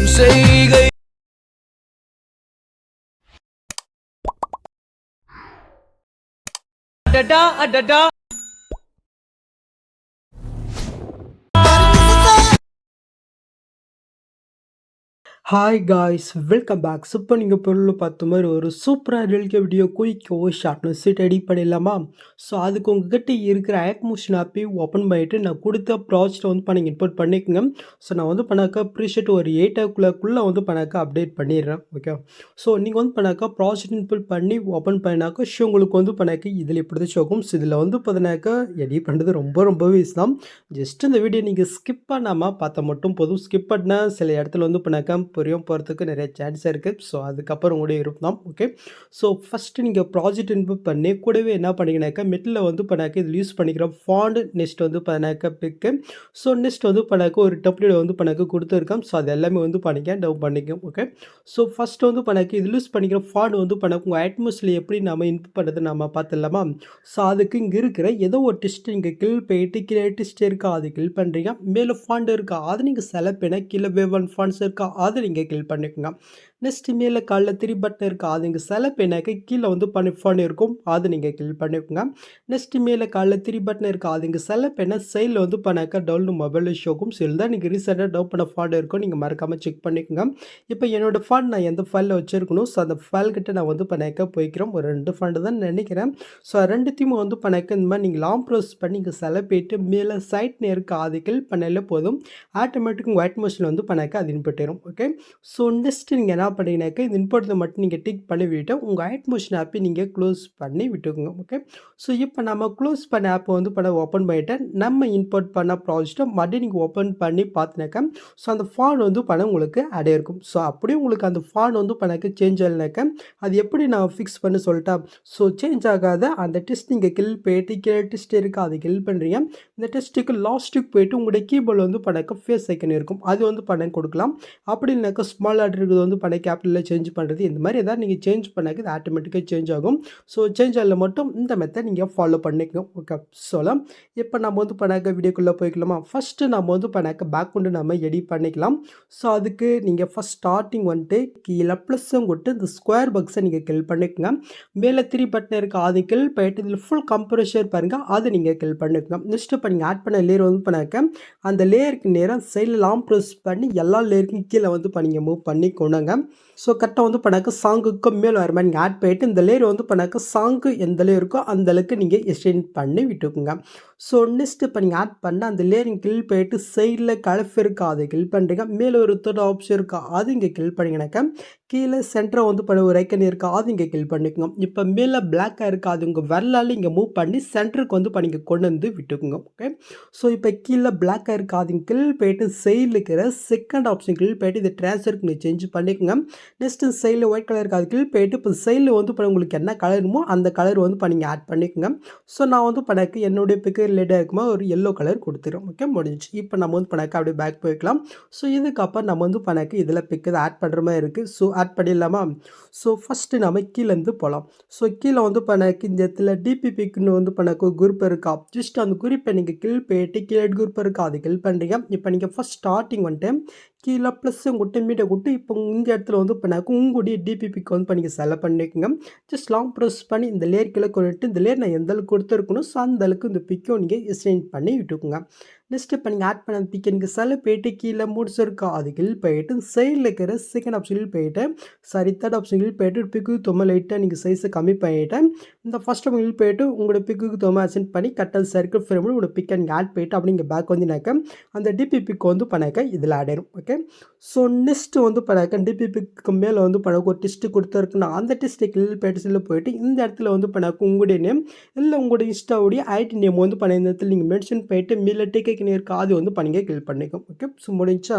உன் செய்கை அடடா அடடா. Hi guys, welcome back. இப்போ நீங்கள் பொருள் பார்த்த மாதிரி ஒரு சூப்பராக ரில்க வீடியோ குயிக்கோ ஷார்ட்னு சீட் எடிட் பண்ணிடலாமா? ஸோ அதுக்கு உங்ககிட்ட இருக்கிற ஆக்மோஷன் ஆப்பை ஓப்பன் பண்ணிவிட்டு நான் கொடுத்த ப்ராஜெக்டை வந்து பண்ணி இன்புட் பண்ணிக்கோங்க. ஸோ நான் வந்து பண்ணாக்கா ப்ரீஷெட் ஒரு 8 o'clock வந்து பண்ணாக்கா அப்டேட் பண்ணிடுறேன். ஓகே, ஸோ நீங்கள் வந்து பண்ணாக்கா ப்ராஜெக்ட் இன்புட் பண்ணி ஓப்பன் பண்ணினாக்கா ஷோ உங்களுக்கு வந்து பண்ணாக்கா இதில் இப்படி தான் ஷோக்கும். ஸோ இதில் வந்து பார்த்தீங்கன்னாக்கா எடிட் பண்ணுறது ரொம்பவே ஈஸி தான். ஜஸ்ட் இந்த வீடியோ நீங்கள் ஸ்கிப் பண்ணாமல் பார்த்தா மட்டும் போதும். ஸ்கிப் பண்ணால் சில இடத்துல வந்து பண்ணாக்கா புரியும் போகிறதுக்கு நிறைய சான்ஸ் இருக்குது. ஸோ அதுக்கப்புறம் கூட இருக்கும். ஓகே, ஸோ ஃபஸ்ட்டு நீங்கள் ப்ராஜெக்ட் இன்புட் பண்ணி கூடவே என்ன பண்ணிங்கனாக்கா மிடில் வந்து பண்ணாக்க இதில் யூஸ் பண்ணிக்கிற ஃபாண்ட் நெக்ஸ்ட் வந்து பண்ணாக்க பிக்கு. ஸோ நெக்ஸ்ட் வந்து பண்ணாக்க ஒரு டெம்ப்ளேட் வந்து பண்ணாக்க கொடுத்துருக்கோம். ஸோ அது எல்லாமே வந்து பண்ணிக்க டவுன் பண்ணிக்கும். ஓகே, ஸோ ஃபஸ்ட்டு வந்து பண்ணாக்க இதில் யூஸ் பண்ணிக்கிற ஃபாண்ட் வந்து பண்ணாக்க உங்கள் அட்மாஸில் எப்படி நம்ம இன்புட் பண்ணுறது நம்ம பார்த்துடலாமா? ஸோ அதுக்கு இங்கே இருக்கிற ஏதோ ஒரு டெஸ்ட் நீங்கள் கில் போயிட்டு கீழே டெஸ்ட் இருக்கா அது கில் பண்ணுறீங்க. மேலே ஃபாண்ட் இருக்கா அது நீங்கள் செலக்ட் பண்ண கீழே வேவன் ஃபாண்ட்ஸ் இருக்கா அதை நீங்கள் கில் பண்ணிக்கோங்க. நெக்ஸ்ட் மேலே காலில் 3 பட்டன் இருக்கா அது இங்கே செலக்ட் பண்ணாக்க கீழே வந்து ஃபாண்ட் இருக்கும் அது நீங்கள் கில் பண்ணிக்கோங்க. நெக்ஸ்ட் மேலே காலில் 3 பட்டன் இருக்கா அது இங்கே செலக்ட் பண்ண சைடில் வந்து பண்ணாக்க டவுன் மொபைலில் ஷோக்கும். ஸோ தான் நீங்கள் ரீசெண்டாக டவுன் பண்ண ஃபாண்ட் இருக்கும், நீங்கள் மறக்காமல் செக் பண்ணிக்கோங்க. இப்போ என்னோடய ஃபாண்ட் நான் எந்த ஃபைலில் வச்சுருக்கணும். ஸோ அந்த ஃபைல் கிட்ட நான் வந்து பண்ணாக்க போய்க்கிறோம். ஒரு 2 ஃபாண்ட் தான் நினைக்கிறேன். ஸோ ரெண்டுத்தையும் வந்து பண்ணாக்க இந்த மாதிரி நீங்கள் லாங் ப்ரோஸ் பண்ணி இங்கே செலக்ட் பண்ணிட்டு மேலே சைட் இருக்கா அது கில் பண்ணல போதும் ஆட்டோமேட்டிக் உங்கள் ஒயிட் மோஷனில் வந்து பண்ணாக்க அது இன்புட் வரும். ஓகே, ஸோ நெக்ஸ்ட் நீங்கள் என்ன பண்ணிங்கனாக்கா இந்த இன்புட்டை மட்டும் நீங்கள் டிக் பண்ணி விட்டு உங்கள் ஒயிட் மோஷன் ஆப்பை நீங்கள் க்ளோஸ் பண்ணி விட்டுக்கோங்க. ஓகே, ஸோ இப்போ நம்ம க்ளோஸ் பண்ண ஆப்பை வந்து பண்ண ஓப்பன் பண்ணிவிட்டு நம்ம இன்புட் பண்ண ப்ராஜெக்டை மறுபடியும் நீங்கள் ஓப்பன் பண்ணி பார்த்தினாக்கா ஸோ அந்த ஃபாண்ட் வந்து பண்ண உங்களுக்கு அடைய இருக்கும். ஸோ அப்படியே உங்களுக்கு அந்த ஃபாண்ட் வந்து பண்ணாக்க சேஞ்ச் ஆகலைனாக்கா அது எப்படி நான் ஃபிக்ஸ் பண்ணி சொல்லிட்டா? ஸோ சேஞ்ச் ஆகாத அந்த டெஸ்ட் நீங்கள் கில் போயிட்டு கீழே டெஸ்ட் இருக்கா அது கில் பண்ணுறீங்க. இந்த டெஸ்ட்டுக்கு லாஸ்ட்டுக்கு போயிட்டு உங்களுடைய கீபோர்டில் வந்து பண்ணாக்க ஃபேஸ் ஐக்கன் இருக்கும் அது வந்து பண்ண கொடுக்கலாம். அப்படி இல்லைனாக்கா ஸ்மால் ஆர்டர் இருக்குது வந்து பண்ண கேபிட்டலில் சேஞ்ச் பண்ணுறது இந்த மாதிரி எதாவது நீங்கள் சேஞ்ச் பண்ணாக்க இது ஆட்டோமேட்டிக்காக சேஞ்ச் ஆகும். ஸோ சேஞ்ச் ஆகல மட்டும் இந்த மெத்தட் நீங்கள் ஃபாலோ பண்ணிக்கணும். ஓகே, சொல்லலாம். இப்போ நம்ம வந்து பண்ணாக்க வீடியோக்குள்ளே போய்க்கலாமா? ஃபஸ்ட்டு நம்ம வந்து பண்ணாக்க பேக்ரவுண்டு நம்ம எடிட் பண்ணிக்கலாம். ஸோ அதுக்கு நீங்கள் ஃபஸ்ட் ஸ்டார்டிங் வந்துட்டு கீழே ப்ளஸ்ஸும் கொடுத்து இந்த ஸ்கொயர் பாக்ஸை நீங்கள் கில் பண்ணிக்கோங்க. மேலே 3 பட்டன் இருக்குது அது கில் போயிட்டு இதில் ஃபுல் கம்ப்ரஷர் பாருங்கள் அதை நீங்கள் கில் பண்ணிக்கோங்க. நெக்ஸ்ட்டு இப்போ நீங்கள் ஆட் பண்ண லேயர் வந்து பண்ணாக்க அந்த லேயருக்கு நேராக சைடில் லாங் ப்ரெஸ் பண்ணி எல்லா லேயருக்கும் கீழே வந்து நீங்கள் மூவ் பண்ணி கொண்டாங்க. ஸோ கரெக்டாக வந்து பண்ணாக்க சாங்குக்கு மேலே வர மாதிரி நீங்கள் ஆட் பண்ணிவிட்டு இந்த லேயர் வந்து பண்ணாக்க சாங்கு எந்த லேயர் இருக்கோ அந்த அளவுக்கு நீங்கள் எக்ஸ்டெண்ட் பண்ணி விட்டுக்குங்க. ஸோ நெக்ஸ்ட் இப்போ நீங்கள் ஆட் பண்ண அந்த லேயரிங் கில் போயிட்டு சைடில் கலஃப் இருக்கா அதை கில் பண்ணுறீங்க. மேலே ஒரு தேர்ட் ஆப்ஷன் இருக்கா அது இங்கே கில் பண்ணிங்கனாக்கா கீழே சென்டரை வந்து பண்ண ஒரு ஐக்கன் இருக்கா அது இங்கே கில் பண்ணிக்கோங்க. இப்போ மேலே பிளாக்காக இருக்கா அது உங்கள் வரலால் இங்கே மூவ் பண்ணி சென்டருக்கு வந்து நீங்கள் கொண்டு வந்து விட்டுக்குங்க. ஓகே, ஸோ இப்போ கீழே பிளாக்காக இருக்கா அது கில் போயிட்டு சைடில் இருக்கிற செகண்ட் ஆப்ஷன் கில் போயிட்டு இது ட்ரான்ஸ்ஃபருக்கு நீங்கள் சேஞ்ச் பண்ணிக்கோங்க. நெக்ஸ்ட்டு சைடில் ஒயிட் கலர் இருக்குது அது கில் போயிட்டு இப்போ சைடில் வந்து இப்போ உங்களுக்கு என்ன கலருமோ அந்த கலர் வந்து இப்போ நீங்கள் ஆட் பண்ணிக்கோங்க. ஸோ நான் வந்து பண்ணாக்க என்னுடைய பிக்கு ரிலேட்டாக இருக்குமா ஒரு எல்லோ கலர் கொடுத்துரும். ஓகே, முடிஞ்சிச்சு. இப்போ நம்ம வந்து பண்ணாக்க அப்படியே பேக் போய்க்கலாம். ஸோ இதுக்கப்புறம் நம்ம வந்து பண்ணாக்க இதில் பிக்கு ஆட் பண்ணுற மாதிரி இருக்குது. ஸோ ஆட் பண்ணிடலாமா? ஸோ ஃபஸ்ட்டு நம்ம கீழேருந்து போகலாம். ஸோ கீழே வந்து பண்ணாக்க இந்த இடத்துல டிபிபிக்குன்னு வந்து பண்ணாக்க குரூப் இருக்கா ஜஸ்ட் அந்த குரூப்பை நீங்கள் கில் போயிட்டு கீழே குரூப் இருக்கா அது கில் பண்ணுறீங்க. இப்போ நீங்கள் ஃபஸ்ட் ஸ்டார்டிங் வந்துட்டு கீழே ப்ளஸ்ஸும் கொட்டு மீட்டை கொட்டு இப்போ இந்த இடத்துல வந்து பண்ணாக்க உங்களுடைய டிபிபிக்கு வந்து நீங்கள் செலக்ட் பண்ணிக்கோங்க. ஜஸ்ட் லாங் ப்ரெஸ் பண்ணி இந்த லேயர் கீழே கொண்டுட்டு இந்த லேயர் நான் எந்த அளவுக்கு கொடுத்துருக்கணும் ஸோ அந்த அளவுக்கு இந்த பிக்கும் நீங்கள் எக்ஸ்டெண்ட் பண்ணி விட்டுக்குங்க. நெக்ஸ்ட் இப்போ நீங்கள் ஆட் பண்ண பிக்கை நீங்கள் செலக்ட் போயிட்டு கீழே முடிச்சிருக்கா அது கில் போயிட்டு சைடில் இருக்கிற செகண்ட் ஆப்ஷனில் போயிட்டு தேர்ட் ஆப்ஷனில் போயிட்டு பிக்கு தொம்மை லைட்டாக நீங்கள் சைஸை கம்மி பண்ணிவிட்டு இந்த ஃபஸ்ட் ஆப்ஷனில் போயிட்டு உங்களோட பிக்கு தொம்மை அசென்ட் பண்ணி கரெக்டாக சர்க்கிள் ஃப்ரேமில் உங்களோட பிக்கை நீங்கள் ஆட் பண்ணிவிட்டு அப்படிங்க பேக் வந்தினாக்க அந்த டிபிபிக்கு வந்து பண்ணாக்க இதில் ஆட் ஆயிடும். ஓகே, ஸோ நெக்ஸ்ட்டு வந்து பண்ணாக்க டிபிபிக்கு மேலே வந்து பண்ணாக்க ஒரு டெஸ்ட்டு கொடுத்துருக்குன்னா அந்த டெஸ்ட்டு கில் பேட்டஸில் போயிட்டு இந்த இடத்துல வந்து பண்ணாக்க உங்களுடைய நேம் இல்லை உங்களுடைய இன்ஸ்டாவுடைய ஐடி நேம் வந்து பண்ண இந்த இடத்துல நீங்கள் மென்ஷன் பண்ணிட்டு மேலே டிக்கெட் இருக்கா அது வந்து பண்ணிங்க கில் பண்ணிக்கும். ஓகே, ஸோ முடிஞ்சா.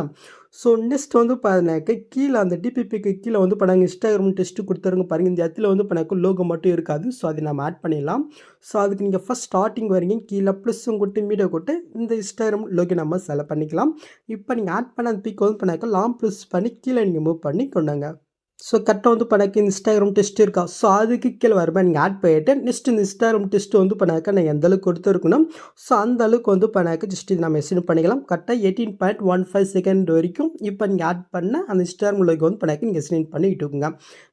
ஸோ நெக்ஸ்ட் வந்து பாருங்க கீழே அந்த டிபிபிக்கு கீழே வந்து பண்ணாங்க இன்ஸ்டாகிராம் டெஸ்ட்டு கொடுத்துருங்க பாருங்கள். இந்த இடத்துல வந்து பண்ணாக்க லோகோ மட்டும் இருக்காது. ஸோ அதை நம்ம ஆட் பண்ணிடலாம். ஸோ அதுக்கு நீங்கள் ஃபஸ்ட் ஸ்டார்டிங் வரீங்க கீழே ப்ளஸ்ஸும் கொட்டு மீடியோ கொட்டு இந்த இன்ஸ்டாகிராம் லோகோ நம்ம செலக்ட் பண்ணிக்கலாம். இப்போ நீங்கள் ஆட் பண்ண அந்த பிக் வந்து பண்ணாக்க லாங் ப்ரெஸ் பண்ணி கீழே நீங்கள் மூவ் பண்ணி கொண்டாங்க. ஸோ கரெக்டாக வந்து பண்ணாக்க இன்ஸ்டாகிராம் டெஸ்ட் இருக்கா. ஸோ அதுக்கு கீழே வருமா நீங்கள் ஆட் பண்ணிட்டு நெக்ஸ்ட் இந்த இன்ஸ்டாகிராம் டெஸ்ட் வந்து பண்ணாக்க நான் எந்த அளவுக்கு கொடுத்துருக்கணும். ஸோ அந்த அளவுக்கு வந்து பண்ணாக்க ஜஸ்ட் இது நான் மெசேஜ் பண்ணிக்கலாம். கரெக்டாக 18.15 செகண்ட் வரைக்கும் இப்போ நீங்கள் ஆட் பண்ண அந்த இன்ஸ்டாகிராம் லோகோ வந்து பண்ணாக்க நீங்கள் சென்ட் பண்ணி விட்டுக்குங்க.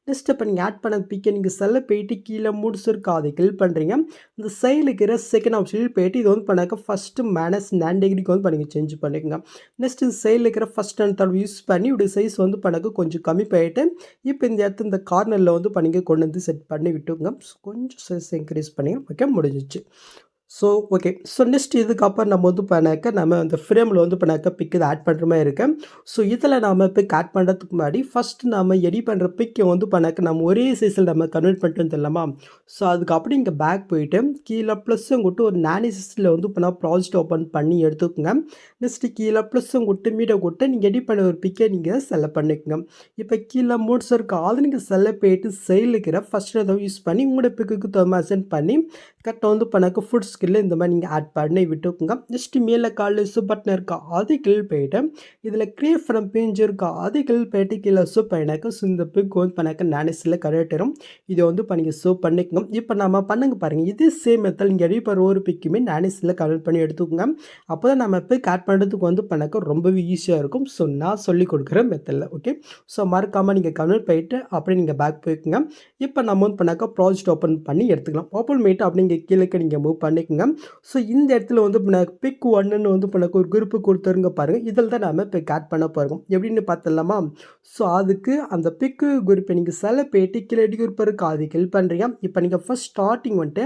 நெக்ஸ்ட் இப்போ நீங்கள் ஆட் பண்ண பிக்கை நீங்கள் செல்ல போயிட்டு கீழே முடிச்சிருக்கா அதை கிளிக் பண்ணுறீங்க. இந்த சைடில் இருக்கிற செகண்ட் ஆப்ஷனில் போயிட்டு இது வந்து பண்ணாக்க ஃபஸ்ட்டு -9 டிகிரிக்கு வந்து பண்ணி சேஞ்ச் பண்ணிக்கோங்க. நெக்ஸ்ட் இந்த சைடில் இருக்கிற ஃபஸ்ட் அண்ட் தேர்ட் யூஸ் பண்ணி இப்படி சைஸ் வந்து பண்ணாக்க கொஞ்சம் கம்மி பண்ணிட்டு இப்போ இந்த இடத்துல இந்த கார்னரில் வந்து பண்ணிங்க கொண்டு வந்து செட் பண்ணி விட்டுங்க. கொஞ்சம் சைஸ் இன்க்ரீஸ் பண்ணி ஓகே முடிஞ்சிச்சு. So okay. ஸோ நெக்ஸ்ட் இதுக்கப்புறம் நம்ம வந்து பண்ணாக்க நம்ம அந்த ஃப்ரேமில் வந்து பண்ணாக்க பிக் இதை ஆட் பண்ணுற மாதிரி இருக்கு. ஸோ இதில் நம்ம பிக் ஆட் பண்ணுறதுக்கு முன்னாடி ஃபஸ்ட்டு நம்ம எடிட் பண்ணுற பிக்கை வந்து பண்ணாக்க நம்ம ஒரே சைஸில் நம்ம கன்வெர்ட் பண்ணிட்டு வந்துடலாமா. ஸோ அதுக்கு அப்படி இங்கே பேக் போயிட்டு கீழே ப்ளஸ்ஸும் கொட்டு ஒரு நானிசிஸில் வந்து பண்ணால் ப்ராஜெக்ட் ஓப்பன் பண்ணி எடுத்துக்கோங்க. நெக்ஸ்ட்டு கீழே ப்ளஸ்ஸும் கொட்டு மீட்டை கொட்டு நீங்கள் எடிட் பண்ண ஒரு பிக்கை நீங்கள் செலக்ட் பண்ணிக்கோங்க. இப்போ கீழே மூட்ஸ் இருக்கா அது நீங்கள் செலக்ட் போயிட்டு சைடில் இருக்கிற ஃபஸ்ட்டு அதை யூஸ் பண்ணி உங்களோட பிக்குக்கு தகுந்த சென்ட் பண்ணி கரெக்டாக வந்து பண்ணாக்க ஃபுட் ஸ்கில்ல இந்த மாதிரி நீங்கள் ஆட் பண்ணி விட்டுக்குங்க. நெக்ஸ்ட் மேலே காலில் பட்டன் இருக்கா அது கிளிக் போயிட்டு இதில் கிரியேட் ஃப்ரம் பேஜ் இருக்கா அது கிளிக் போயிட்டு கீழே பண்ணாக்க ஸோ இந்த பிக் வந்து பண்ணாக்க நானிஸில் கரெக்ட் வரும். இதை வந்து பண்ணி பண்ணிக்கோங்க. இப்போ நம்ம பண்ணுங்க பாருங்கள் இதே சேம் மெத்தட் நீங்கள் எடிட் பண்ணுற ஒரு பிக்குமே நானிஸில் கன்வெர்ட் பண்ணி எடுத்துக்கோங்க. அப்போ தான் நம்ம பிக் ஆட் பண்ணுறதுக்கு வந்து பண்ணாக்க ரொம்பவே ஈஸியாக இருக்கும். ஸோ நான் சொல்லிக் கொடுக்குற மெத்தடில் ஓகே. ஸோ மறக்காமல் நீங்கள் கன்வெர்ட் போயிட்டு அப்படியே நீங்கள் பேக் போய்க்குங்க. இப்போ நம்ம வந்து பண்ணாக்க ப்ராஜெக்ட் ஓப்பன் பண்ணி எடுத்துக்கலாம். ஓப்பன் பண்ணிட்டு அப்படிங்க கீழே நீங்கள் மூவ் பண்ணிக்கோங்க. ஸோ இந்த இடத்துல வந்து பிக் 1ன்னு வந்து பண்ணாக்க ஒரு குரூப்பு கொடுத்துருங்க பாருங்கள். இதில் தான் நம்ம பிக் ஆட் பண்ண போகிறோம். எப்படின்னு பார்த்துடலாமா. ஸோ அதுக்கு அந்த பிக்கு குரூப்பை நீங்கள் செலக்ட் போயிட்டு கீழே குரூப் இருக்கு அது கிளிக் பண்ணுறீங்க. இப்போ நீங்கள் ஃபஸ்ட் ஸ்டார்டிங் வந்துட்டு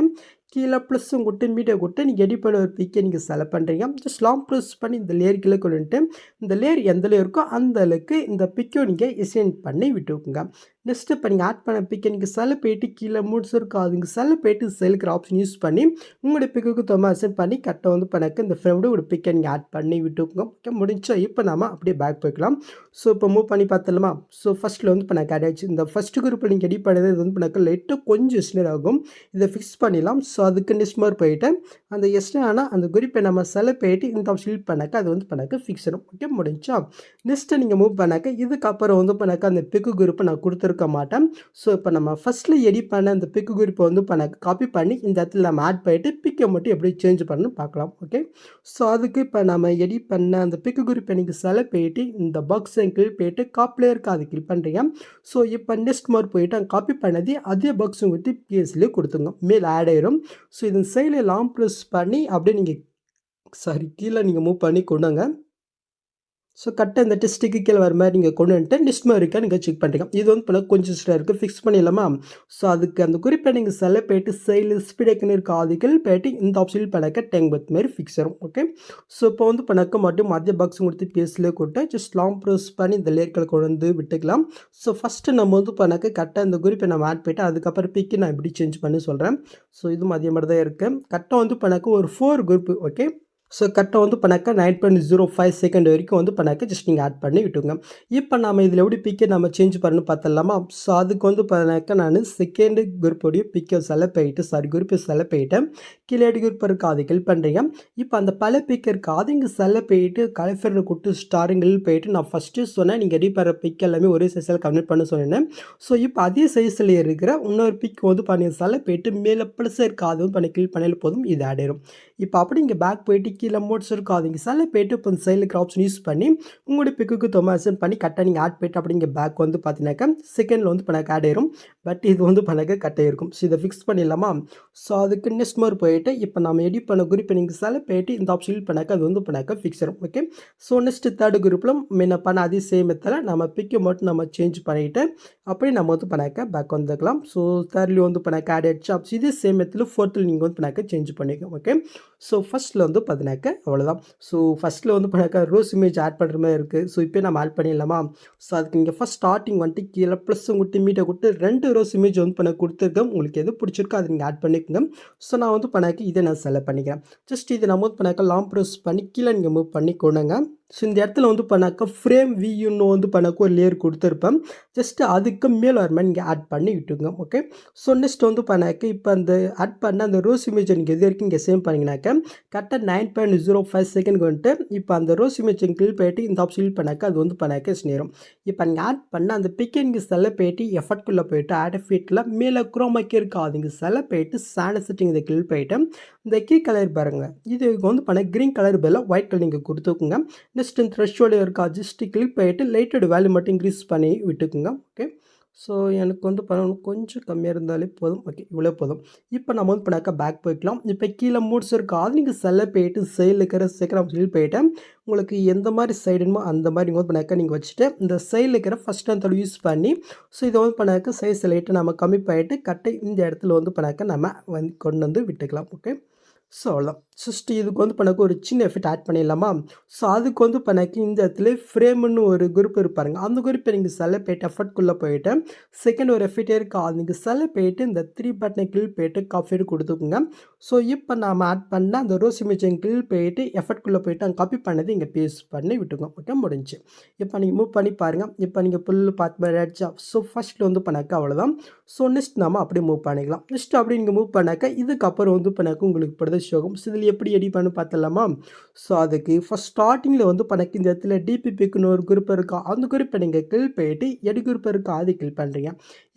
கீழே ப்ளஸ்ஸும் கொட்டு மீட்டை கொட்டு நீங்கள் எடிட் பண்ண ஒரு பிக்கை நீங்கள் செலக்ட் பண்ணுறீங்க. ஜஸ்ட் லாங் ப்ரெஸ் பண்ணி இந்த லேயர் கீழே கொண்டுட்டு இந்த லேயர் எந்த லேயர் இருக்கோ அந்த அளவுக்கு இந்த பிக்கை நீங்கள் எக்ஸ்டெண்ட் பண்ணி விட்டுக்குங்க. நெக்ஸ்ட்டு இப்போ நீங்கள் ஆட் பண்ண பிக்கை நீங்கள் செலக்ட் போயிட்டு கீழே மூட்ஸ் இருக்கா அதுங்க செலக்ட் போயிட்டு செலுக்கிற ஆப்ஷன் யூஸ் பண்ணி உங்களுடைய பிக்குக்கு தகுந்த செட் பண்ணி கரெக்டாக வந்து பண்ணாக்க இந்த ஃப்ரெண்டோட ஒரு பிக்கை நீங்கள் ஆட் பண்ணி விட்டுக்குங்க. ஓகே முடிஞ்சா இப்போ நம்ம அப்படியே பேக் போய்க்கலாம். ஸோ இப்போ மூவ் பண்ணி பார்த்துடலாமா. ஸோ ஃபஸ்ட்டில் வந்து பண்ண ஆட் ஆகிடுச்சு. இந்த ஃபஸ்ட் குரூப்பில் நீங்கள் எடிட் பண்ணது இது வந்து பண்ணாக்க லைட்டாக கொஞ்சம் எக்ஸ்டெண்ட் ஆகும். இதை ஃபிக்ஸ் பண்ணிடலாம். ஸோ அதுக்கு நெக்ஸ்ட் மாதிரி போயிட்டு அந்த எக்ஸ்டெண்ட் ஆனால் அந்த குரூப்பை நம்ம செலக்ட் போயிட்டு இந்த ஆப்ஷன் பண்ணாக்க அது வந்து பண்ணாக்க ஃபிக்ஸ் ஆகும். ஓகே முடிஞ்சா நெக்ஸ்ட்டு நீங்கள் மூவ் பண்ணாக்க இதுக்கப்புறம் வந்து பண்ணாக்க அந்த பிக்கு குரூப்பை நான் கொடுத்துருக்க மாட்டேன். ஸோ இப்போ நம்ம ஃபஸ்ட்டில் எடிட் பண்ண அந்த பிக்கு குரூப்பை வந்து பண்ணாக்க காப்பி பண்ணி இந்த இடத்துல நம்ம ஆட் பண்ணிட்டு பிக்கை மட்டும் எப்படி சேஞ்ச் பண்ணணும் பார்க்கலாம். ஓகே. ஸோ அதுக்கு இப்போ நம்ம எடிட் பண்ண அந்த பிக்கு குரூப்பை நீங்கள் செலக்ட் போயிட்டு இந்த பாக்ஸ் கிளிக் போயிட்டு காப்பிலே இருக்க அது கிளிக் பண்ணுறீங்க. ஸோ இப்போ நெக்ஸ்ட் மாதிரி போயிட்டு அங்கே காப்பி பண்ணது அதே பாக்ஸ் உங்களுக்கு பிஎஸ்லேயே கொடுத்துங்க மேல் ஆட் ஆயிரும். ஸோ இதன் சைடில் லாங் ப்ரெஸ் பண்ணி அப்படியே நீங்கள் கீழே நீங்கள் மூவ் பண்ணி கொண்டுங்க. ஸோ கரெக்டாக இந்த டெஸ்ட்டுக்கு கீழே வர மாதிரி நீங்கள் கொண்டு வந்துட்டு நெக்ஸ்ட் மாதிரி இருக்கா நீங்கள் செக் பண்ணுறீங்க. இது வந்து பண்ண கொஞ்சம் ஸ்டாக இருக்குது ஃபிக்ஸ் பண்ணிடலாமா. ஸோ அதுக்கு அந்த குறிப்பை நீங்கள் செலக்ட் போயிட்டு சைடில் ஸ்பீடக்குன்னு இருக்க அதுக்கில் போயிட்டு இந்த ஆப்ஷனில் பண்ணாக்க டேங்க் பத் மாதிரி ஃபிக்ஸ் ஆகும். ஓகே. ஸோ இப்போ வந்து பண்ணாக்க மட்டும் மத்திய பாக்ஸ் கொடுத்து பேஸ்லேயே கொடுத்து ஜஸ்ட் லாங் ப்ரெஸ் பண்ணி இந்த லேயர்களை கொண்டு வந்து விட்டுக்கலாம். ஸோ ஃபஸ்ட்டு நம்ம வந்து பண்ணாக்க கரெக்டாக இந்த குறிப்பை நம்ம ஆட் போயிட்டு அதுக்கப்புறம் பிக்கு நான் எப்படி சேஞ்ச் பண்ணி சொல்கிறேன். ஸோ இது மதிய மாதிரி தான் இருக்குது. கரெக்டாக வந்து பண்ணாக்க ஒரு 4 குரூப்பு ஓகே. ஸோ கரெக்டாக வந்து பண்ணாக்க 9.05 செகண்ட் வரைக்கும் வந்து பண்ணாக்க ஜஸ்ட் நீங்கள் ஆட் பண்ணி விட்டுங்க. இப்போ நம்ம இதில் எப்படி பிக்கை நம்ம சேஞ்ச் பண்ணணும் பார்த்துடலாமா. ஸோ அதுக்கு வந்து பண்ணாக்க நான் செகண்ட் குரூப்போடைய பிக்கை செலக்ட் போயிட்டு குரூப்பை செலக்ட் போயிட்டு கீழே குரூப் இருக்கா அதை கிளிக் பண்ணுறீங்க. இப்போ அந்த பல பிக் இருக்கா அது இங்கே செலக்ட் போயிட்டு கலஃபர் கொடுத்து ஸ்டாரிங்கில் போயிட்டு நான் ஃபஸ்ட்டு சொன்னேன் நீங்கள் எடிட் பண்ணுற பிக் எல்லாமே ஒரே சைஸில் கன்வெர்ட் பண்ண சொன்னேன். ஸோ இப்போ அதே சைஸில் இருக்கிற இன்னொரு பிக் வந்து பண்ணி செலக்ட் போயிட்டு மேலே ப்ளஸ் இருக்கா அது வந்து பண்ணி கிளிக் பண்ணாலும் போதும் இது ஆட் ஆயிரும். இப்போ அப்படி இங்கே பேக் போயிட்டு கீழே மோட்ஸ் இருக்கும் அது இங்கே செலக்ட் போயிட்டு இப்போ சைடில் இருக்கிற ஆப்ஷன் யூஸ் பண்ணி உங்களுடைய பிக்குக்கு தொமாசன் பண்ணி கரெக்டாக நீங்கள் ஆட் போயிட்டு அப்படி இங்கே பேக் வந்து பார்த்தீங்கன்னாக்கா செகண்டில் வந்து பண்ணாக்க ஆட் ஆயிரும். பட் இது வந்து பண்ணாக்க கட் ஆகிருக்கும். ஸோ இதை ஃபிக்ஸ் பண்ணிடலாமா. ஸோ அதுக்கு நெக்ஸ்ட் மாதிரி போயிட்டு இப்போ நம்ம எடிட் பண்ண குரூப்பை நீங்கள் செலக்ட் போயிட்டு இந்த ஆப்ஷன் பண்ணாக்க அது வந்து பண்ணாக்க ஃபிக்ஸ் ஆகும். ஓகே. ஸோ நெக்ஸ்ட் தேர்ட் குரூப்பில் முன்ன பண்ண அதே சேம் மெத்தடில் நம்ம பிக்கை மட்டும் நம்ம சேஞ்ச் பண்ணிவிட்டு அப்படியே நம்ம வந்து பண்ணாக்க பேக் வந்துக்கலாம். ஸோ தேர்ட்லேயும் வந்து பண்ணாக்க ஆட் ஆகிடுச்சு. அப்போ இதே சேம் மெத்தடில் ஃபோர்த்தில் நீங்கள் வந்து பண்ணாக்க சேஞ்ச் பண்ணிக்கோங்க. ஓகே. ஸோ ஃபஸ்ட்டில் வந்து பார்த்தினாக்க அவ்வளோதான். ஸோ ஃபஸ்ட்டில் வந்து பண்ணாக்க ரோஸ் இமேஜ் ஆட் பண்ணுற மாதிரி இருக்குது. ஸோ இப்போ நம்ம ஆட் பண்ணிடலாமா. ஸோ அதுக்கு நீங்கள் ஃபஸ்ட் ஸ்டார்டிங் வந்துட்டு கீழே ப்ளஸ் உங்கள்கிட்ட மீட்டை கொடுத்து 2 ரோஸ் இமேஜ் வந்து பண்ண கொடுத்துருக்கேன். உங்களுக்கு எது பிடிச்சிருக்கோ அதை நீங்கள் ஆட் பண்ணிக்கோங்க. ஸோ நான் வந்து பண்ணாக்க இதை நான் செலக்ட் பண்ணிக்கிறேன். ஜஸ்ட் இதை நம்ம வந்து பண்ணாக்க லாங் ப்ரெஸ் பண்ணி கீழே நீங்கள் மூவ் பண்ணி கொண்டுங்க. ஸோ இந்த இடத்துல வந்து பண்ணாக்கா ஃப்ரேம் வியூன்னு வந்து பண்ணாக்கா ஒரு லேயர் கொடுத்துருப்பேன். ஜஸ்ட்டு அதுக்கு மேலே வர மாதிரி நீங்கள் ஆட் பண்ணி விட்டுங்க. ஓகே. ஸோ நெக்ஸ்ட் வந்து பண்ணாக்க இப்போ அந்த ஆட் பண்ண அந்த ரோஸ் இமேஜ் நீங்கள் எது வரைக்கும் இங்கே சேவ் பண்ணிங்கனாக்கா கரெக்டாக 9.05 செகண்ட் வந்துட்டு இப்போ அந்த ரோஸ் இமேஜ் கிளிக் போயிட்டு இந்த ஆப்ஷன் கிளிக் பண்ணாக்கா அது வந்து பண்ணாக்க நேரம். இப்போ நீங்கள் ஆட் பண்ண அந்த பிக்கிங் செல்ல போயிட்டு எஃபர்ட்குள்ளே போயிட்டு ஆட் ஃபீட்டில் மேலே குரோமாக்கே இருக்காது இங்கே செல்ல போயிட்டு சேனல் செட்டிங் இதை கிளிக் போயிட்டு இந்த கீ கலர் பாருங்கள் இது வந்து பண்ண க்ரீன் கலர் பதிலாக ஒயிட் கலர் நீங்கள் கொடுத்துக்குங்க. நெக்ஸ்ட் இந்த த்ரெஷ்ஹோல்டு இருக்கா ஜஸ்ட் கிளிக் பண்ணிட்டு லைட்டோட வேல்யூ மட்டும் இன்க்ரீஸ் பண்ணி விட்டுக்குங்க. ஓகே. ஸோ எனக்கு வந்து பண்ணணும் கொஞ்சம் கம்மியாக இருந்தாலே போதும். ஓகே இவ்வளோ போதும். இப்போ நம்ம வந்து பண்ணாக்கா பேக் போய்க்கலாம். இப்போ கீழே மூட்ஸ் இருக்கா அது நீங்கள் செல்ல போயிட்டு சைடில் இருக்கிற செகண்ட் சைடில் போயிட்டு உங்களுக்கு எந்த மாதிரி சைடுமோ அந்த மாதிரி நீங்கள் வந்து பண்ணாக்கா நீங்கள் வச்சுட்டு இந்த சைடில் இருக்கிற ஃபஸ்ட் அந்த யூஸ் பண்ணி ஸோ இதை வந்து பண்ணாக்கா சைஸ் லைட்டை நம்ம கம்மி பண்ணிட்டு கட்டை இந்த இடத்துல வந்து பண்ணாக்கா நம்ம வந்து கொண்டு வந்து விட்டுக்கலாம். ஓகே. ஸோ அவ்வளோதான். ஜஸ்ட் இதுக்கு வந்து பண்ணாக்க ஒரு சின்ன எஃபெக்ட் ஆட் பண்ணிடலாமா? ஸோ அதுக்கு வந்து பண்ணாக்க இந்த இடத்துல ஃப்ரேம்னு ஒரு குரூப் இருப்பாருங்க. அந்த குரூப்பை நீங்கள் செலக்ட் போயிட்டு எஃபர்ட்குள்ளே போயிட்டு செகண்ட் ஒரு எஃபெக்டே இருக்கா அது நீங்கள் செலக்ட் போயிட்டு இந்த 3 பட்டனை கிளிக் போயிட்டு காப்பி கொடுத்துக்குங்க. ஸோ இப்போ நாம் ஆட் பண்ண அந்த ரோஸ் இமேஜை கிளிக் போயிட்டு எஃபர்ட்குள்ளே போயிட்டு அங்கே காப்பி பண்ணது இங்கே பேஸ்ட் பண்ணி விட்டுக்கோங்க. ஓகே முடிஞ்சு. இப்போ நீங்கள் மூவ் பண்ணி பாருங்கள். இப்போ நீங்கள் புல் பார்த்து மாதிரி ஆயிடுச்சா? ஸோ ஃபஸ்ட்டில் வந்து பண்ணாக்க அவ்வளோதான். ஸோ நெக்ஸ்ட் நம்ம அப்படியே மூவ் பண்ணிக்கலாம். நெக்ஸ்ட் அப்படி நீங்கள் மூவ் பண்ணாக்க இதுக்கப்புறம் வந்து பண்ணாக்க உங்களுக்கு படுத ஷோகும். ஸோ இதில் எப்படி எடிட் பண்ணு பார்த்தலாமா? ஸோ அதுக்கு ஃபஸ்ட் ஸ்டார்டிங்கில் வந்து பண்ணாக்க இந்த இடத்துல டிபிபிக்குன்னு ஒரு குரூப் இருக்கா அந்த குரூப்பை நீங்கள் கிளிக் போயிட்டு எடி குரூப் இருக்கா அது கிளிக் பண்ணுறீங்க.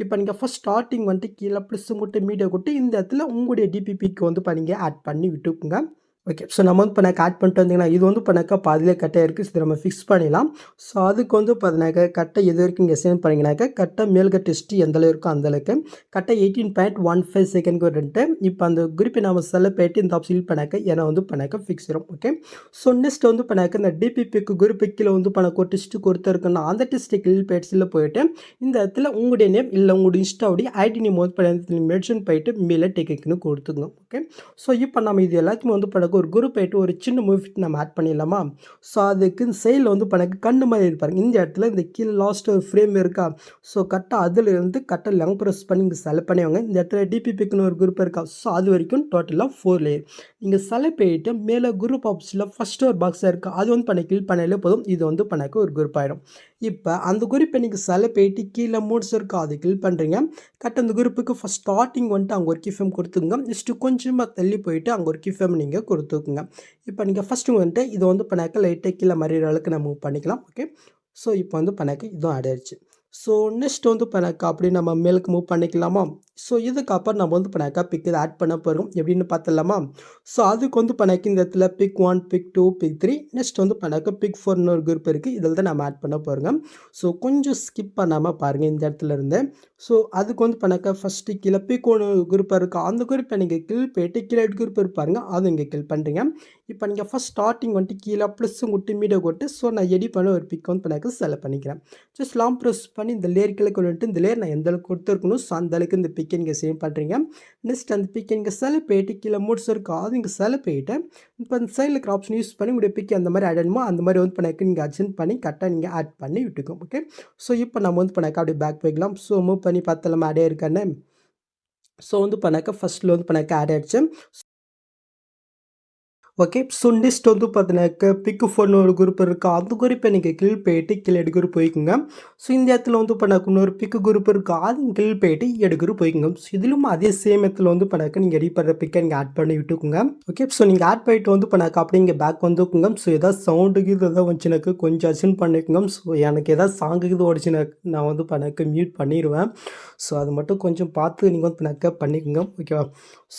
இப்போ நீங்கள் ஃபஸ்ட் ஸ்டார்டிங் வந்துட்டு கீழே ப்ளஸ் மட்டும் மீடியா கொடுத்து இந்த இடத்துல உங்களுடைய டிபிபிக்கு வந்து நீங்கள் ஆட் பண்ணி விட்டுக்குங்க. ஓகே. ஸோ நம்ம வந்து பண்ணாக்க ஆட் பண்ணிட்டு வந்தீங்கன்னா இது வந்து பண்ணாக்கா பாதியிலே கட்டாக இருக்குது. இதை நம்ம ஃபிக்ஸ் பண்ணிடலாம். ஸோ அதுக்கு வந்து பார்த்தினாக்கா கட்டை எது வரைக்கும் இங்கே சேவ் பண்ணிங்கனாக்கா கட்டை மேல்க டெஸ்ட் எந்த அளவு இருக்கோ அந்தளவுக்கு கட்டை 18.15 செகண்ட்க்கு வந்துட்டு இப்போ அந்த குரூப்பை நம்ம செல்ல போயிட்டு இந்த ஆப்ஷன் பண்ணாக்க ஏன்னா வந்து பண்ணாக்க ஃபிக்ஸ் வரும். ஓகே. ஸோ நெக்ஸ்ட் வந்து பண்ணாக்க இந்த டிபிபிக்கு குரூப்பு கீழே வந்து பண்ணாக்க ஒரு டெஸ்ட்டு கொடுத்துருக்குன்னா அந்த டெஸ்ட்டு கிளிக் பேட்ஸில் போயிட்டு இந்த இடத்துல உங்களுடைய நேம் இல்லை உங்களுடைய இன்ஸ்டாவுடைய ஐடி நேம் வந்து பண்ணி மென்ஷன் போயிட்டு மேலே டெக்குன்னு கொடுத்துங்க. ஓகே. ஸோ இப்போ நம்ம இது எல்லாத்தையுமே வந்து பண்ணாக்க ஒரு குரூப் ஆகிட்டு ஒரு சின்ன மூவி நம்ம ஆட் பண்ணிடலாமா? ஸோ அதுக்கு சைடில் வந்து பண்ணாக்க கண்ணு மாதிரி இருப்பாருங்க. இந்த இடத்துல இந்த கீழே லாஸ்ட் ஒரு ஃப்ரேம் இருக்கா? ஸோ கரெக்டாக அதில் இருந்து கரெக்டாக லங் ப்ரெஸ் பண்ணி இங்கே செலக்ட் பண்ணிவாங்க. இந்த இடத்துல டிபிபிக்குன்னு ஒரு குரூப் இருக்கா? ஸோ அது வரைக்கும் டோட்டலாக 4 லேயர் நீங்கள் செலக்ட் பண்ணிட்டு மேலே குரூப் ஆப்ஷனில் ஃபஸ்ட்டு ஒரு பாக்ஸாக இருக்கா அது வந்து பண்ண கிளிக் பண்ணாலே போதும். இது வந்து பண்ணாக்க ஒரு குரூப் ஆகிடும். இப்போ அந்த குரூப்பை நீங்கள் செலக்ட் பண்ணிட்டு கீழே மூட்ஸ் இருக்கா அது கிளிக் பண்ணுறீங்க. கரெக்டாக அந்த குரூப்புக்கு ஃபஸ்ட் ஸ்டார்டிங் வந்துட்டு அங்கே ஒரு கீஃபேம் கொடுத்துங்க. நெக்ஸ்ட்டு கொஞ்சமாக தள்ளி போயிட்டு அங்கே ஒரு கீஃபேம் நீங்கள் கொடுத்துக்குங்க. இப்போ நீங்கள் ஃபஸ்ட்டு வந்துட்டு இதை வந்து பண்ணாக்க லைட்டாக கீழே மறையிற அளவுக்கு நம்ம மூவ் பண்ணிக்கலாம். ஓகே. ஸோ இப்போ வந்து பண்ணாக்க இதுவும் ஆட் ஆயிடுச்சு. ஸோ நெக்ஸ்ட் வந்து பண்ணாக்க அப்படி நம்ம மேலுக்கு மூவ் பண்ணிக்கலாமா? ஸோ இதுக்கப்புறம் நம்ம வந்து பண்ணாக்கா பிக் இதை ஆட் பண்ண போகிறோம் எப்படின்னு பார்த்துடலாமா? ஸோ அதுக்கு வந்து பண்ணாக்க இந்த இடத்துல பிக் 1 பிக் 2 பிக் 3 நெக்ஸ்ட் வந்து பண்ணாக்க பிக் 4ன்னு ஒரு குரூப் இருக்குது. இதில் தான் நம்ம ஆட் பண்ண போகிறோங்க. ஸோ கொஞ்சம் ஸ்கிப் பண்ணாமல் பாருங்கள் இந்த இடத்துல இருந்து. ஸோ அதுக்கு வந்து பண்ணாக்க ஃபஸ்ட்டு கீழே பிக் 1 குரூப்பாக இருக்கா அந்த குரூப்பை நீங்கள் கிளிக் போயிட்டு கீழே குரூப் இருப்பாருங்க அதுவும் இங்கே கிளிக் பண்ணுறீங்க. இப்போ நீங்கள் ஃபஸ்ட் ஸ்டார்டிங் வந்துட்டு கீழே ப்ளஸ்ஸும் கொட்டு மீடியா கொட்டு ஸோ நான் எடிட் பண்ண ஒரு பிக் வந்து பண்ணாக்க செலக்ட் பண்ணிக்கிறேன். ஜஸ்ட் லாங் ப்ரெஸ் பண்ணி இந்த லேயர் கீழே வந்துட்டு இந்த லேயர் நான் எந்த அளவுக்கு கொடுத்துருக்கணும் ஸோ அந்த அளவுக்கு இந்த பிக்கை நீங்கள் சேவ் பண்ணுறீங்க. நெக்ஸ்ட் அந்த பிக்கை நீங்கள் செலக்ட் போயிட்டு கீழே மூட்ஸ் இருக்கா அது இங்கே செலக்ட் போயிட்டு இப்போ அந்த சைடில் இருக்கிற ஆப்ஷன் யூஸ் பண்ணி உங்களுடைய பிக்கை அந்த மாதிரி ஆட் ஆகணுமோ அந்த மாதிரி வந்து பண்ணாக்க நீங்கள் அட்ஜென்ட் பண்ணி கரெக்டாக நீங்கள் ஆட் பண்ணி விட்டுக்கோம். ஓகே. ஸோ இப்போ நம்ம வந்து பண்ணாக்க அப்படியே பேக் போய்க்கலாம். ஸோ மூவ் பண்ணி பார்த்தலாம் ஆடே இருக்கான்னு. ஸோ வந்து பண்ணாக்க ஃபஸ்ட்டில் வந்து பண்ணாக்க ஆட் ஆகிடுச்சு. ஓகே. ஸோ நெக்ஸ்ட் வந்து பார்த்தீங்கன்னாக்க பிக் 4ன்னு ஒரு குரூப் இருக்கா அந்த குரூப்பை நீங்கள் கிளிக் போயிட்டு கீழே எடு குரூப் போய்க்குங்க. ஸோ இந்த இடத்துல வந்து பண்ணாக்க இன்னொரு பிக் குரூப் இருக்கா அது கிளிக் போயிட்டு எடு குரூப் போய்க்குங்க. ஸோ இதிலும் அதே சேம் இடத்துல வந்து பண்ணாக்க நீங்கள் எடிட் பண்ணுற பிக்கை நீங்கள் ஆட் பண்ணி விட்டுக்குங்க. ஓகே. ஸோ நீங்கள் ஆட் பண்ணிட்டு வந்து பண்ணாக்க அப்படியே இங்கே பேக் வந்துக்குங்க. ஸோ ஏதாவது சவுண்டுக்கு இது எதாவது வந்துச்சுனாக்க கொஞ்சம் அட்ஜென்ட் பண்ணிக்கோங்க. ஸோ எனக்கு ஏதாவது சாங்குக்கு இது ஓடிச்சுனாக்க நான் வந்து பண்ணாக்க மியூட் பண்ணிடுவேன். ஸோ அது மட்டும் கொஞ்சம் பார்த்து நீங்கள் வந்து பண்ணாக்க பண்ணிக்கோங்க. ஓகேவா?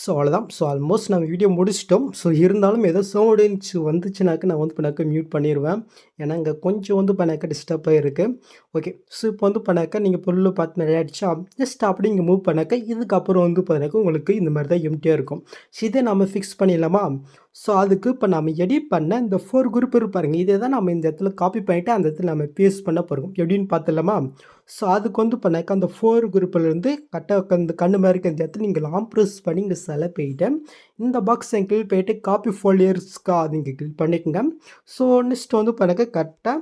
ஸோ அவ்வளோதான். ஸோ ஆல்மோஸ்ட் நம்ம வீடியோ முடிச்சிட்டோம். ஸோ இருந்தாலும் ஏதோ சவுண்டு வந்துச்சுனாக்க நான் வந்து பண்ணாக்க மியூட் பண்ணிடுவேன். ஏன்னா இங்கே கொஞ்சம் வந்து பண்ணாக்க டிஸ்டர்பாக இருக்குது. ஓகே. ஸோ இப்போ வந்து பண்ணாக்க நீங்கள் பொருள் பார்த்து நிறைய ஆகிடுச்சா ஜஸ்ட் அப்படி இங்கே மூவ் பண்ணாக்க இதுக்கப்புறம் வந்து பண்ணாக்க உங்களுக்கு இந்த மாதிரி தான் எம்டியாக இருக்கும். ஸோ இதை நம்ம ஃபிக்ஸ் பண்ணிடலாமா? ஸோ அதுக்கு இப்போ நம்ம எடிட் பண்ண இந்த 4 குரூப் இருப்பாருங்க இதே தான் நம்ம இந்த இடத்துல காப்பி பண்ணிவிட்டு அந்த இடத்துல நம்ம பேஸ்ட் பண்ண போகிறோம் எப்படின்னு பார்த்துலாமா? ஸோ அதுக்கு வந்து பண்ணாக்க அந்த 4 குரூப்பிலேருந்து கரெக்டாக இந்த கண்ணு மாதிரி இருக்க இந்த இடத்துல நீங்கள் லாங் ப்ரெஸ் பண்ணி இங்கே செலக்ட் போயிட்டு இந்த பாக்ஸ் கிளிக் போயிட்டு காப்பி ஃபோல்டர்ஸ்க்கா அது இங்கே கிளிக் பண்ணிக்கோங்க. ஸோ நெக்ஸ்ட் வந்து பண்ணாக்க கரெக்டாக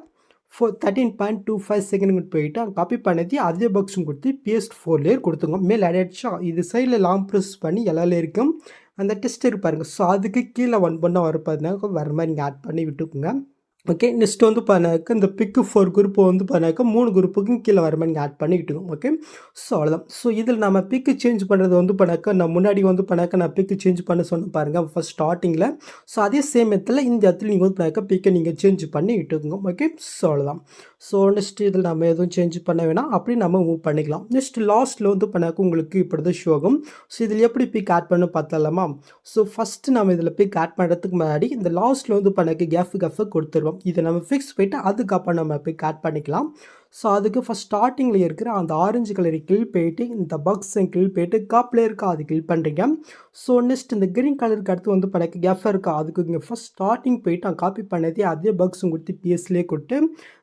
13.25 செகண்ட் போயிட்டு அங்கே காப்பி பண்ணி அதே பாக்ஸும் கொடுத்து பேஸ்ட் 4 லேயர் கொடுத்துங்க. மேலே ஆட் ஆகிடுச்சா இது சைடில் லாங் ப்ரெஸ் பண்ணி எல்லா லேயருக்கும் அந்த டெஸ்ட் இருப்பாருங்க. ஸோ அதுக்கு கீழே 1 பண்ணால் வர பார்த்தீங்கன்னா வர மாதிரி நீங்கள் ஆட் பண்ணி விட்டுக்குங்க. ஓகே. நெக்ஸ்ட் வந்து பாருனாக்க இந்த பிக் 4 குரூப் வந்து பாருனாக்க 3 குரூப்புக்கும் கீழ வர மாரி நீங்க ஆட் பண்ணிக்கிட்டுங்க. ஓகே. ஸோ அவ்வளோதான். ஸோ இதில நம்ம பிக் சேஞ்ச் பண்ணுறது வந்து பாருனாக்க நான் முன்னாடி வந்து பாருனாக்க நான் பிக் சேஞ்ச் பண்ண சொன்னேன் பாருங்க ஃபர்ஸ்ட் ஸ்டார்ட்டிங்கில. ஸோ அதே சேம் மெத்தட்ல இந்த இடத்துல நீங்க வந்து பாருனாக்க பிக்க நீங்க சேஞ்ச் பண்ணி இட்டுக்குங்க. ஓகே. ஸோ அவ்வளோதான். ஸோ நெக்ஸ்ட் இதில நம்ம எதுவும் சேஞ்ச் பண்ண வேணாம். அப்படியே நம்ம மூவ் பண்ணிக்கலாம். நெக்ஸ்ட் லாஸ்ட்ல வந்து பாருனாக்க உங்களுக்கு இப்படி தான் ஷோ ஆகும். ஸோ இதில எப்படி பிக் ஆட் பண்ண பார்த்தரலாமா? ஸோ ஃபர்ஸ்ட் நம்ம இதில பிக் ஆட் பண்ணுறதுக்கு முன்னாடி இந்த லாஸ்ட்ல வந்து பாருனாக்க கேஃப் கொடுத்துருவோம். இதை நம்ம ஃபிக்ஸ் போயிட்டு அதுக்கப்புறம் நம்ம பிக் ஆட் பண்ணிக்கலாம். ஸோ அதுக்கு ஃபர்ஸ்ட் ஸ்டார்ட்டிங்கில் இருக்கிற அந்த ஆரஞ்சு கலரை கிளிக் போயிட்டு இந்த பாக்ஸை கிளிக் போயிட்டு காப்பில் இருக்கா அது கிளிக் பண்ணுறீங்க. ஸோ நெக்ஸ்ட் இந்த கிரீன் கலருக்கு அடுத்து வந்து எனக்கு கேஃபாக இருக்கா அதுக்கு இங்கே ஃபர்ஸ்ட் ஸ்டார்டிங் போயிட்டு நான் காப்பி பண்ணதே அதே பாக்ஸும் கொடுத்து பிஎஸ்லேயே கொடுத்து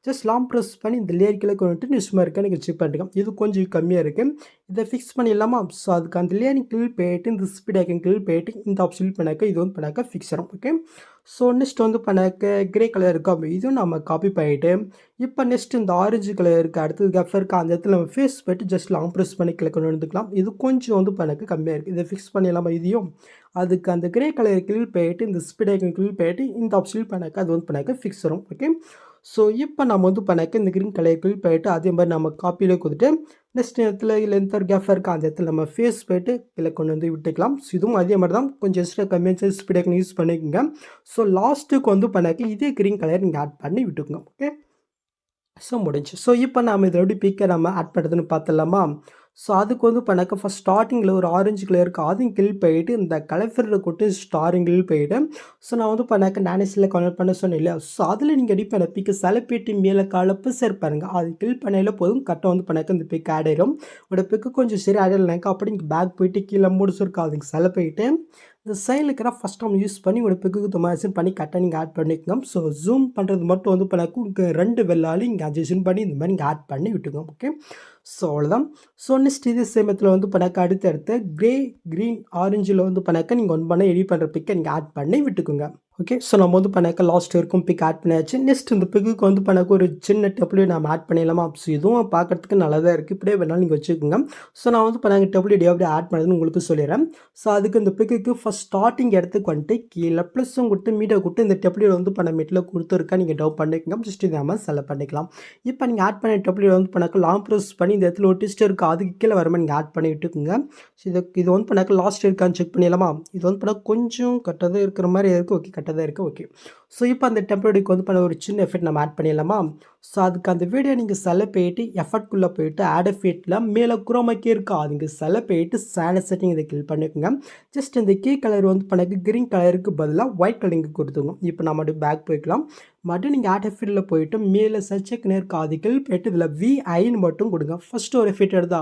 ஜஸ்ட் லாங் ப்ரெஸ் பண்ணி இந்த லேயர் கீழே கொண்டு நெக்ஸ்ட் மாதிரி நீங்கள் செக் பண்ணுறீங்க. இது கொஞ்சம் கம்மியாக இருக்குது. இதை ஃபிக்ஸ் பண்ணிடலாமா? ஸோ அதுக்கு அந்த லேயரிங் கிளிக் போயிட்டு இந்த ஸ்பீட் ஐக்கன் கிளிக் போயிட்டு இந்த ஆப்ஷன் பண்ணாக்க இது வந்து பண்ணாக்க ஃபிக்ஸ் ஆகும். ஓகே. ஸோ நெக்ஸ்ட் வந்து பண்ணாக்க கிரே கலர் இருக்கா இதுவும் நம்ம காப்பி பண்ணிவிட்டு இப்போ நெக்ஸ்ட் இந்த ஆரஞ்சு கலர் இருக்குது அடுத்தது கஃப் இருக்கா அந்த இடத்துல நம்ம ஃபேஸ் போய்ட்டு ஜஸ்ட் லாங் ப்ரெஸ் பண்ணி கிளிக் கொண்டு வந்துக்கலாம். இது கொஞ்சம் வந்து எனக்கு கம்மியாக இருக்குது. இதை ஃபிக்ஸ் பண்ணிடலாமா இதையும்? அதுக்கு அந்த கிரே கலர் கிளிக் போயிட்டு இந்த ஸ்பீட் ஐக்கன் கிளிக் போயிட்டு இந்த ஆப்ஷன் பண்ணாக்க அது வந்து பண்ணாக்க ஃபிக்ஸ் வரும். ஓகே. ஸோ இப்போ நம்ம வந்து பண்ணாக்க இந்த கிரீன் கலர் கிளிக் போயிட்டு அதே மாதிரி நம்ம காப்பியிலே கொடுத்துட்டு நெக்ஸ்ட் இடத்துல இல்லை எந்த ஒரு கேஃபாக இருக்கா அந்த இடத்துல நம்ம ஃபேஸ் போய்ட்டு கீழே கொண்டு வந்து விட்டுக்கலாம். ஸோ இதுவும் அதே மாதிரி தான் கொஞ்சம் எக்ஸ்ட்ரா கம்மியாக ஸ்பீட் ஐக்கன் யூஸ் பண்ணிக்கோங்க. ஸோ லாஸ்ட்டுக்கு வந்து பண்ணாக்க இதே கிரீன் கலர் நீங்கள் ஆட் பண்ணி விட்டுக்கோங்க. ஓகே. ஸோ முடிஞ்சு. ஸோ இப்போ நம்ம இதில் எப்படி பிக்கை நம்ம ஆட் பண்ணுறதுன்னு பார்த்துடலாமா? ஸோ அதுக்கு வந்து பண்ணாக்க ஃபஸ்ட் ஸ்டார்டிங்கில் ஒரு ஆரஞ்சு கலருக்கு அதையும் கிளிக் போயிட்டு இந்த கலஃபரில் கொட்டு ஸ்டாரிங் கிளிக் போயிட்டு ஸோ நான் வந்து பண்ணாக்க நானேஸில் கன்வெர்ட் பண்ண சொன்னேன் இல்லையா? ஸோ அதில் நீங்கள் எடி பண்ண பிக்கு செலப்பேட்டு மேலே காலப்பு சரி பாருங்கள் அது கிளிக் பண்ணையில் போதும் கரெக்டாக வந்து பண்ணாக்க இந்த பிக் ஆட் ஆயிடும். உங்களோட பிக்கு கொஞ்சம் சரி ஆட் ஆகலைனாக்கா அப்படி இங்கே பேக் போயிட்டு கீழே முடிச்சிருக்கா அதுக்கு செலப்பேட்டு இந்த சைடில் இருக்கிற ஃபஸ்ட் டைம் யூஸ் பண்ணி உங்களோட பிக்கு தொமாசன் பண்ணி கரெக்டாக நீங்கள் ஆட் பண்ணிக்கோங்க. ஸோ ஜூம் பண்ணுறது மட்டும் வந்து பண்ணாக்க உங்களுக்கு 2 வெள்ளாலும் இங்கே அட்ஜஸ்ட் பண்ணி இந்த மாதிரி நீங்கள் ஆட் பண்ணி விட்டுக்கோங்க. ஓகே. ஸோ அவ்வளோதான். ஸோ நெக்ஸ்ட் இதே சேமத்தில் வந்து பண்ணாக்க அடுத்தடுத்து கிரே க்ரீன் ஆரஞ்சில் வந்து பண்ணாக்க நீங்கள் ஒன் பண்ண எடிட் பண்ணுற பிக்கை நீங்கள் ஆட் பண்ணி விட்டுக்குங்க. ஓகே. ஸோ நம்ம வந்து பண்ணாக்க லாஸ்ட் வரைக்கும் பிக் ஆட் பண்ணியாச்சு. நெக்ஸ்ட் இந்த பிக்குக்கு வந்து பண்ணாக்க ஒரு சின்ன டெப்ளேட் நம்ம ஆட் பண்ணிடலாமா? ஸோ இதுவும் பார்க்குறதுக்கு நல்லா தான் இருக்குது. இப்படியே வேணாலும் நீங்கள் வச்சுக்கோங்க. ஸோ நான் வந்து பண்ணாக்க டெப்ளேட் எப்படி ஆட் பண்ணுறதுன்னு உங்களுக்கு சொல்லிடுறேன். ஸோ அதுக்கு இந்த பிக்குக்கு ஃபஸ்ட் ஸ்டார்டிங் இடத்துக்கு வந்துட்டு கீழே ப்ளஸும் கொடுத்து மீட்டை கொடுத்து இந்த டெப்ளேட் வந்து பண்ண மீட்டில் கொடுத்துருக்கா நீங்கள் டவுன் பண்ணிக்கோங்க. ஜஸ்ட் இதை நம்ம செலக்ட் பண்ணிக்கலாம். இப்போ நீங்கள் ஆட் பண்ண டெப்ளேட் வந்து பண்ணாக்க லாங் ப்ரெஸ் பண்ணி இந்த இடத்துல ஒரு டிஸ்ட் இருக்குது அதுக்கு கீழே வர மாதிரி நீங்கள் ஆட் பண்ணி விட்டுக்குங்க. ஸோ இது வந்து பண்ணாக்க லாஸ்ட் இருக்கான்னு செக் பண்ணிடலாமா? இது வந்து பண்ணால் கொஞ்சம் கரெக்டாக இருக்கிற மாதிரி இருக்குது. ஓகே. கரெக்டாக தான் இருக்குது. ஓகே. ஸோ இப்போ அந்த டெம்ப்ளேட்டுக்கு வந்து பண்ண ஒரு சின்ன எஃபெக்ட் நம்ம ஆட் பண்ணிடலாமா? ஸோ அதுக்கு அந்த வீடியோ நீங்கள் செலக்ட் போயிட்டு எஃபெக்ட்குள்ளே போயிட்டு ஆட் எஃபெக்ட்டில் மேலே குரோமாக்கி இருக்கா அதுங்க செலக்ட் போயிட்டு சேனல் செட்டிங் இதை கிளிக் பண்ணிக்கோங்க. ஜஸ்ட் இந்த கீ கலர் வந்து பண்ணக்கு கிரீன் கலருக்கு பதிலாக ஒயிட் கலர் இங்கே கொடுத்துங்க. இப்போ நம்ம அப்படியே பேக் போய்க்கலாம். மறுபடியும் நீங்கள் ஆட் எஃபெக்ட்டில் போயிட்டு மேலே சர்ச்சைக்கு நேருக்கு அது கிளிக் போயிட்டு இதில் விஐன்னு மட்டும் கொடுங்க. ஃபஸ்ட்டு ஒரு எஃபெக்ட் எடுத்தா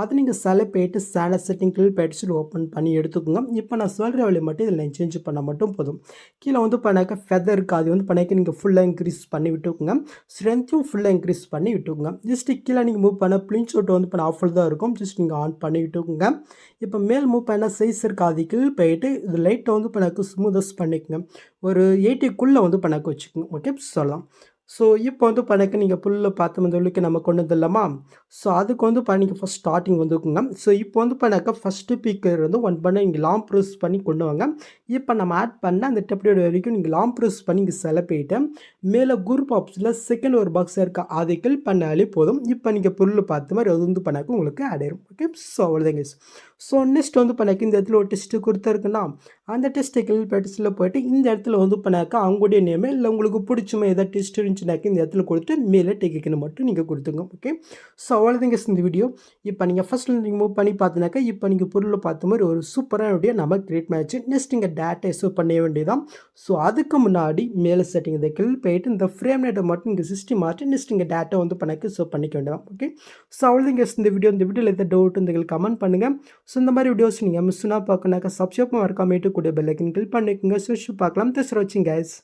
அது நீங்கள் செலக்ட் போயிட்டு சேனல் செட்டிங் கிளிக் போயிட்டு ஓப்பன் பண்ணி எடுத்துக்கோங்க. இப்போ நான் சொல்கிற வழி மட்டும் இதில் நீங்கள் சேஞ்ச் பண்ணால் மட்டும் போதும். கீழே வந்து பண்ணாக்க ஃபெதர் இருக்குது அது வந்து பண்ணாக்க நீங்கள் ஃபுல்லாக இன்க்ரீஸ் பண்ணி விட்டுக்கோங்க. ஸ்ட்ரென்த்தும் ஃபுல்லாக இன்க்ரீஸ் பண்ணி விட்டுக்கோங்க. ஜஸ்ட் கீழே நீங்கள் மூவ் பண்ண பிளின் ஷோட் வந்து பண்ண ஆஃபில் தான் இருக்கும். ஜஸ்ட் நீங்கள் ஆன் பண்ணி விட்டுக்கோங்க. இப்போ மேல் மூவ் பண்ணால் சைஸ் இருக்குது அது கிளிக் போயிட்டு இது லைட்டை வந்து பண்ணாக்க ஸ்மூதஸ் பண்ணிக்கோங்க. ஒரு 80க்குள்ளே வந்து பண்ணாக்க வச்சுக்கோங்க. ஓகே. சொல்லலாம். ஸோ இப்போ வந்து பண்ணாக்க நீங்கள் புல்ல பார்த்து வந்தவளுக்கு நம்ம கொண்டு வந்துடலாமா? ஸோ அதுக்கு வந்து பண்ணிக்க ஃபஸ்ட் ஸ்டார்டிங் வந்துக்குங்க. ஸோ இப்போ வந்து பண்ணாக்க ஃபஸ்ட்டு பீக்கர் வந்து ஒன் பண்ண இங்கே லாங் ப்ரெஸ் பண்ணி கொண்டு வாங்க. இப்போ நம்ம ஆட் பண்ண அந்த டெப்ளேட் வரைக்கும் நீங்கள் லாங் ப்ரெஸ் பண்ணி இங்கே செலக்ட் போயிட்டு மேலே குரூப் ஆப்ஷனில் செகண்ட் ஒரு பாக்ஸ் இருக்கா அதை கிளிக் பண்ணாலே போதும். இப்போ நீங்கள் பொருள் பார்த்த மாதிரி அது வந்து பண்ணாக்க உங்களுக்கு ஆட் ஆயிரும். ஓகே. ஸோ அவ்வளோதாங்க. ஸோ நெக்ஸ்ட் வந்து பண்ணாக்க இந்த இடத்துல ஒரு டெஸ்ட்டு கொடுத்துருக்குன்னா அந்த டெஸ்ட்டை கிளிக் பேட்டிஸில் போய்ட்டு இந்த இடத்துல வந்து பண்ணாக்க அவங்களுடைய நேமே இல்லை உங்களுக்கு பிடிச்சமா ஏதாவது டெஸ்ட் இருந்துச்சுனாக்க இந்த இடத்துல கொடுத்து மேலே டெக்கிக்கணும் மட்டும் நீங்கள் கொடுத்துங்க. ஓகே. ஸோ அவ்வளோதாங்க இந்த வீடியோ. இப்போ நீங்கள் ஃபஸ்ட்டில் நீங்கள் மூவ் பண்ணி பார்த்தினாக்கா இப்போ நீங்கள் பொருளை பார்த்த மாதிரி ஒரு சூப்பரான வீடியோ நம்ம கிரியேட் பண்ணியாச்சு. நெக்ஸ்ட் நீங்கள் டேட்டா எஸ்யூ பண்ண வேண்டியதான். ஸோ அதுக்கு முன்னாடி மேலே செட்டிங் இதை கிளிக் போயிட்டு இந்த ஃப்ரேம் ரேட்டை மட்டும் நீங்கள் சிஸ்டம் மாற்றி நெக்ஸ்ட் நீங்கள் டேட்டா வந்து பண்ணாக்க ஸோ பண்ணிக்க வேண்டியதான். ஓகே. ஸோ அவ்வளோதாங்க இந்த வீடியோவில் எதாவது டவுட் இருந்தால் கமெண்ட் பண்ணுங்கள். ஸோ இந்த மாதிரி வீடியோஸ் நீங்கள் மிஸ்ஸுனா பார்க்கணாக்கா சப்ஸ்கிரைப் மறக்காம கூட பெல் ஐக்கன் கிளிக் பண்ணிக்கோங்க. ஸோ பார்க்கலாம். தேங்க்ஸ் ஃபார் வாட்சிங் கைஸ்.